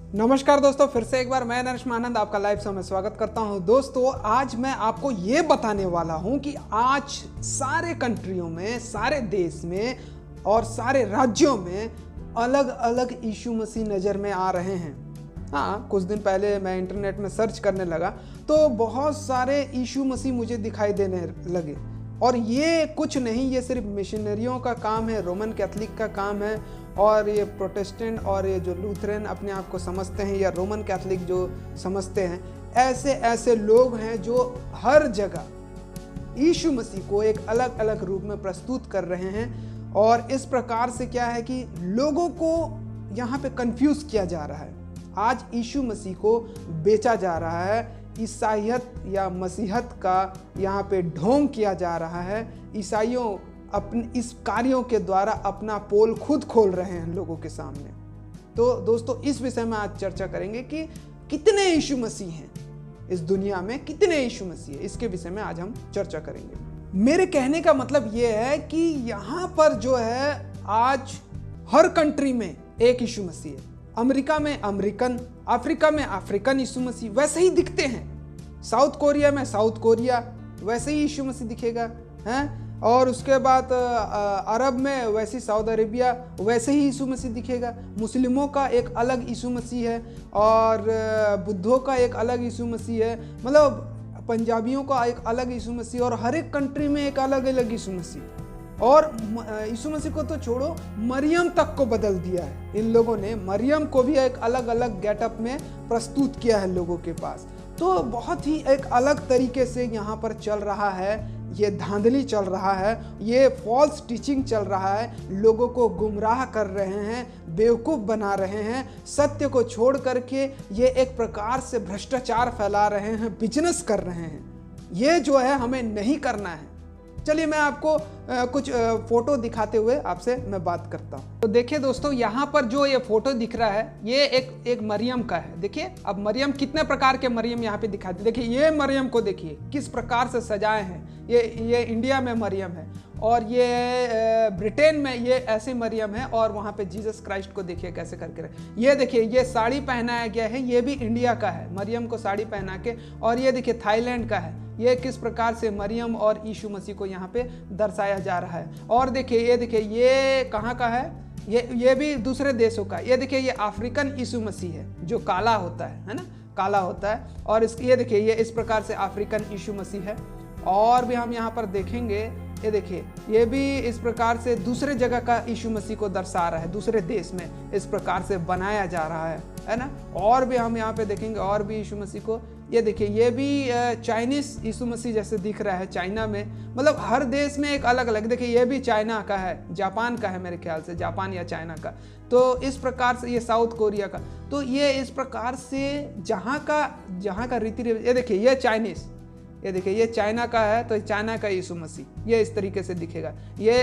नमस्कार दोस्तों, फिर से एक बार मैं नरेश आनंद आपका लाइव शो में स्वागत करता हूं। दोस्तों, आज मैं आपको ये बताने वाला हूं कि आज सारे कंट्रियों में, सारे देश में और सारे राज्यों में अलग अलग यीशु मसीह नज़र में आ रहे हैं। हाँ, कुछ दिन पहले मैं इंटरनेट में सर्च करने लगा तो बहुत सारे यीशु मसीह मुझे दिखाई देने लगे। और ये कुछ नहीं, ये सिर्फ मिशनरियों का काम है, रोमन कैथलिक का काम है, और ये प्रोटेस्टेंट और ये जो लूथरन अपने आप को समझते हैं या रोमन कैथलिक जो समझते हैं, ऐसे ऐसे लोग हैं जो हर जगह यीशु मसीह को एक अलग अलग रूप में प्रस्तुत कर रहे हैं। और इस प्रकार से क्या है कि लोगों को यहाँ पे कंफ्यूज किया जा रहा है। आज यीशु मसीह को बेचा जा रहा है, ईसाईयत या मसीहत का यहाँ पे ढोंग किया जा रहा है। ईसाइयों अपने इस कार्यों के द्वारा अपना पोल खुद खोल रहे हैं लोगों के सामने। तो दोस्तों, इस विषय में आज चर्चा करेंगे कि कितने यीशु मसीह हैं इस दुनिया में, कितने यीशु मसीह हैं, इसके विषय में आज हम चर्चा करेंगे। मेरे कहने का मतलब ये है कि यहाँ पर जो है आज हर कंट्री में एक यीशु मसीह है। अमेरिका में अमेरिकन, अफ्रीका में अफ्रीकन यीशु मसीह वैसे ही दिखते हैं। साउथ कोरिया में साउथ कोरिया वैसे ही यीशु मसीह दिखेगा हैं। और उसके बाद अरब में वैसी सऊदी अरेबिया वैसे ही यीशु मसीह दिखेगा। मुस्लिमों का एक अलग यीशु मसीह है और बुद्धों का एक अलग यीशु मसीह है, मतलब पंजाबियों का एक अलग यीशु मसीह, और हर एक कंट्री में एक अलग अलग यीशु मसीह। और यीशु मसीह को तो छोड़ो, मरियम तक को बदल दिया है इन लोगों ने। मरियम को भी एक अलग अलग गेटअप में प्रस्तुत किया है लोगों के पास। तो बहुत ही एक अलग तरीके से यहाँ पर चल रहा है, ये धांधली चल रहा है, ये फॉल्स टीचिंग चल रहा है। लोगों को गुमराह कर रहे हैं, बेवकूफ़ बना रहे हैं। सत्य को छोड़ करके ये एक प्रकार से भ्रष्टाचार फैला रहे हैं, बिजनेस कर रहे हैं। ये जो है हमें नहीं करना है। चलिए मैं आपको कुछ फोटो दिखाते हुए आपसे मैं बात करता हूँ। तो देखिए दोस्तों, यहाँ पर जो ये फोटो दिख रहा है ये एक मरियम का है। देखिए, अब मरियम कितने प्रकार के मरियम यहाँ पे दिखाते। देखिए ये मरियम को देखिए किस प्रकार से सजाए हैं। ये इंडिया में मरियम है, और ये ब्रिटेन में ये ऐसे मरियम है, और वहाँ पे जीसस क्राइस्ट को देखिए कैसे करके रहे। ये देखिए ये साड़ी पहनाया गया है, ये भी इंडिया का है, मरियम को साड़ी पहना के। और ये देखिए थाईलैंड का है। ये किस प्रकार से मरियम और यीशु मसीह को यहाँ पे दर्शाया जा रहा है। और देखिए ये कहाँ का है, ये भी दूसरे देशों का। ये देखिए ये अफ्रीकन यीशु मसीह है जो काला होता है ना, काला होता है। और ये देखिए ये इस प्रकार से अफ्रीकन यीशु मसीह है। और भी हम यहाँ पर देखेंगे, ये देखिए ये भी इस प्रकार से दूसरे जगह का यीशु मसीह को दर्शा रहा है, दूसरे देश में इस प्रकार से बनाया जा रहा है ना। और भी हम यहाँ पे देखेंगे और भी यीशु मसीह को। ये देखिए ये भी चाइनीस यीशु मसीह जैसे दिख रहा है, चाइना में। मतलब हर देश में एक अलग अलग। देखिए ये भी चाइना का है, जापान का है मेरे ख्याल से, जापान या चाइना का। तो इस प्रकार से ये साउथ कोरिया का। तो ये इस प्रकार से जहाँ का रीति रिवाज। ये देखिए ये चाइनीस, ये देखिए ये चाइना का है, तो चाइना का यीशु मसीह ये इस तरीके से दिखेगा। ये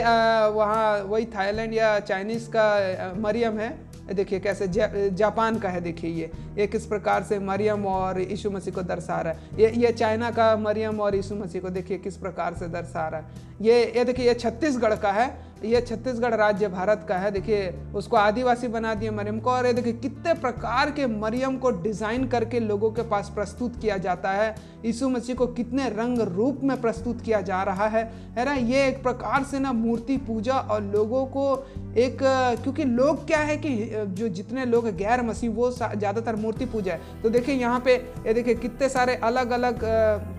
वहाँ वही थाईलैंड या चाइनीस का मरियम है। देखिए कैसे जापान का है। देखिए ये किस प्रकार से मरियम और यीशु मसीह को दर्शा रहा है। ये चाइना का मरियम और यीशु मसीह को देखिए किस प्रकार से दर्शा रहा है। ये देखिए ये छत्तीसगढ़ का है, ये छत्तीसगढ़ राज्य भारत का है। देखिए उसको आदिवासी बना दिए मरियम को। और ये देखिए कितने प्रकार के मरियम को डिजाइन करके लोगों के पास प्रस्तुत किया जाता है। यीशु मसीह को कितने रंग रूप में प्रस्तुत किया जा रहा है ना। ये एक प्रकार से ना मूर्ति पूजा, और लोगों को एक, क्योंकि लोग क्या है कि जो जितने लोग गैर मसीह वो ज़्यादातर मूर्ति पूजा है। तो देखिए यहाँ पे ये देखिए कितने सारे अलग अलग,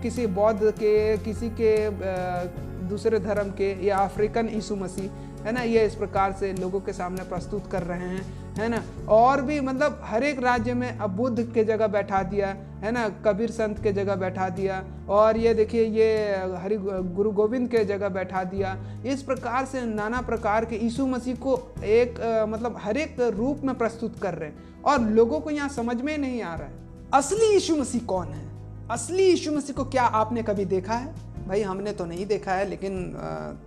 किसी बौद्ध के, किसी के दूसरे धर्म के, या अफ्रीकन यीशु मसीह है ना, ये इस प्रकार से लोगों के सामने प्रस्तुत कर रहे हैं, है ना। और भी मतलब हर एक राज्य में अब बुद्ध के जगह बैठा दिया है ना, कबीर संत के जगह बैठा दिया। और ये देखिए ये हरि गुरु गोविंद के जगह बैठा दिया। इस प्रकार से नाना प्रकार के यीशु मसीह को एक मतलब हर एक रूप में प्रस्तुत कर रहे हैं, और लोगों को यहाँ समझ में नहीं आ रहा है असली यीशु मसीह कौन है। असली यीशु मसीह को क्या आपने कभी देखा है? भाई हमने तो नहीं देखा है, लेकिन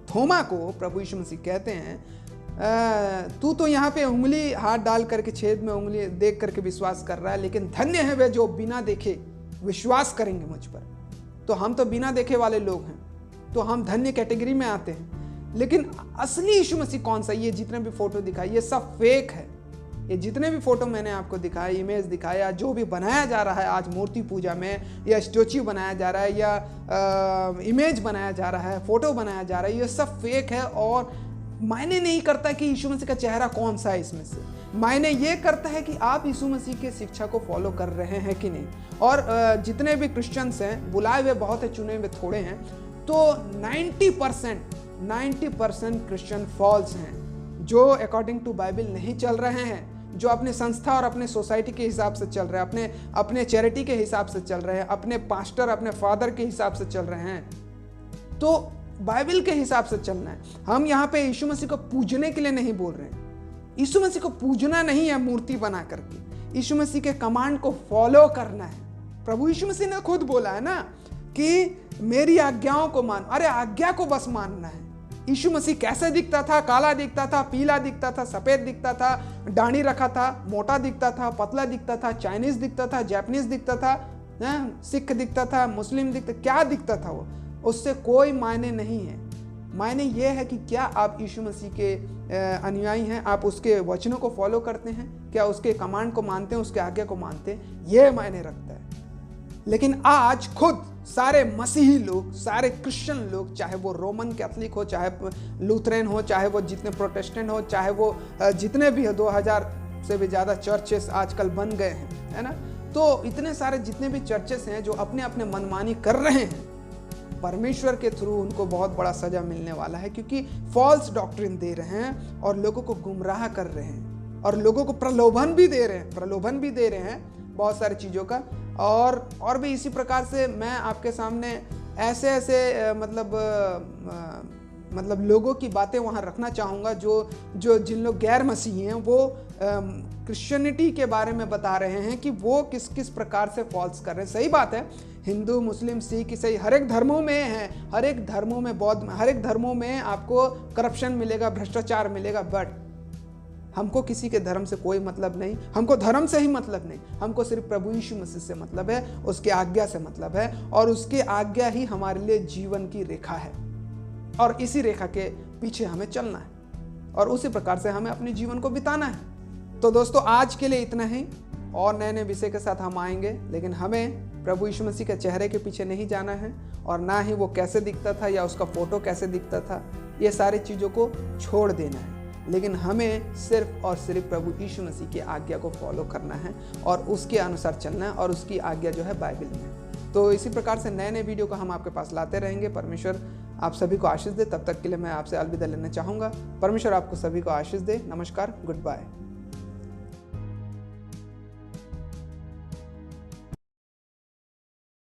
थोमा को प्रभु यीशु मसीह कहते हैं, तू तो यहाँ पे उंगली हाथ डाल करके छेद में उंगली देख करके विश्वास कर रहा है, लेकिन धन्य है वे जो बिना देखे विश्वास करेंगे मुझ पर। तो हम तो बिना देखे वाले लोग हैं, तो हम धन्य कैटेगरी में आते हैं। लेकिन असली यीशु मसीह कौन सा? ये जितने भी फोटो दिखाई ये सब फेक है, ये जितने भी फोटो मैंने आपको दिखाए, इमेज दिखाया, जो भी बनाया जा रहा है आज मूर्ति पूजा में, या स्टैच्यू बनाया जा रहा है, या इमेज बनाया जा रहा है, फोटो बनाया जा रहा है, ये सब फेक है। और मायने नहीं करता कि यीशु मसीह का चेहरा कौन सा है इसमें से, मायने ये करता है कि आप यीशु मसीह के शिक्षा को फॉलो कर रहे हैं कि नहीं। और जितने भी क्रिश्चियंस हैं, बुलाए हुए बहुत है, चुने हुए थोड़े हैं, तो 90% क्रिश्चियन फॉल्स हैं, जो अकॉर्डिंग टू बाइबल नहीं चल रहे हैं, जो अपने संस्था और अपने सोसाइटी के हिसाब से चल रहे हैं, अपने चैरिटी के हिसाब से चल रहे हैं, अपने पास्टर, अपने फादर के हिसाब से चल रहे हैं। तो बाइबल के हिसाब से चलना है। हम यहाँ पे यीशु मसीह को पूजने के लिए नहीं बोल रहे हैं। यीशु मसीह को पूजना नहीं है मूर्ति बना करके, यीशु मसीह के कमांड को फॉलो करना है। प्रभु यीशु मसीह ने खुद बोला है ना कि मेरी आज्ञाओं को मान, अरे आज्ञा को बस मानना है। यीशु मसीह कैसे दिखता था? काला दिखता था, पीला दिखता था, सफेद दिखता था, दाढ़ी रखा था, मोटा दिखता था, पतला दिखता था, चाइनीज दिखता था, जापानीज दिखता था, सिख दिखता था, मुस्लिम दिखता, क्या दिखता था वो, उससे कोई मायने नहीं है। मायने ये है कि क्या आप यीशु मसीह के अनुयायी हैं, आप उसके वचनों को फॉलो करते हैं, क्या उसके कमांड को मानते हैं, उसके आज्ञा को मानते हैं, ये मायने रखता है। लेकिन आज खुद सारे मसीही लोग, सारे क्रिश्चियन लोग, चाहे वो रोमन कैथलिक हो, चाहे लूथरन हो, चाहे वो जितने प्रोटेस्टेंट हो, चाहे वो जितने भी हो, 2000 से भी ज़्यादा चर्चेस आजकल बन गए हैं, है ना। तो इतने सारे जितने भी चर्चेस हैं जो अपने अपने मनमानी कर रहे हैं, परमेश्वर के थ्रू उनको बहुत बड़ा सजा मिलने वाला है, क्योंकि फॉल्स डॉक्ट्रिन दे रहे हैं और लोगों को गुमराह कर रहे हैं और लोगों को प्रलोभन भी दे रहे हैं बहुत सारी चीज़ों का। और भी इसी प्रकार से मैं आपके सामने ऐसे मतलब लोगों की बातें वहाँ रखना चाहूँगा जो जिन लोग गैर मसीही हैं, वो क्रिश्चियनिटी के बारे में बता रहे हैं कि वो किस किस प्रकार से फॉल्स कर रहे हैं। सही बात है, हिंदू, मुस्लिम, सिख, ईसाई हर एक धर्मों में है, हर एक धर्मों में, बौद्ध, हर एक धर्मों में आपको करप्शन मिलेगा, भ्रष्टाचार मिलेगा, बट हमको किसी के धर्म से कोई मतलब नहीं, हमको धर्म से ही मतलब नहीं, हमको सिर्फ प्रभु यीशु मसीह से मतलब है, उसके आज्ञा से मतलब है, और उसके आज्ञा ही हमारे लिए जीवन की रेखा है, और इसी रेखा के पीछे हमें चलना है और उसी प्रकार से हमें अपने जीवन को बिताना है। तो दोस्तों, आज के लिए इतना ही, और नए नए विषय के साथ हम आएंगे, लेकिन हमें प्रभु यीशु मसीह के चेहरे के पीछे नहीं जाना है, और ना ही वो कैसे दिखता था या उसका फोटो कैसे दिखता था, ये सारी चीज़ों को छोड़ देना है। लेकिन हमें सिर्फ और सिर्फ प्रभु यीशु मसीह की आज्ञा को फॉलो करना है और उसके अनुसार चलना है, और उसकी आज्ञा जो है बाइबल में। तो इसी प्रकार से नए नए वीडियो को हम आपके पास लाते रहेंगे। परमेश्वर आप सभी को आशीष दे। तब तक के लिए मैं आपसे अलविदा लेना चाहूँगा। परमेश्वर आपको सभी को आशीष दे। नमस्कार, गुड बाय।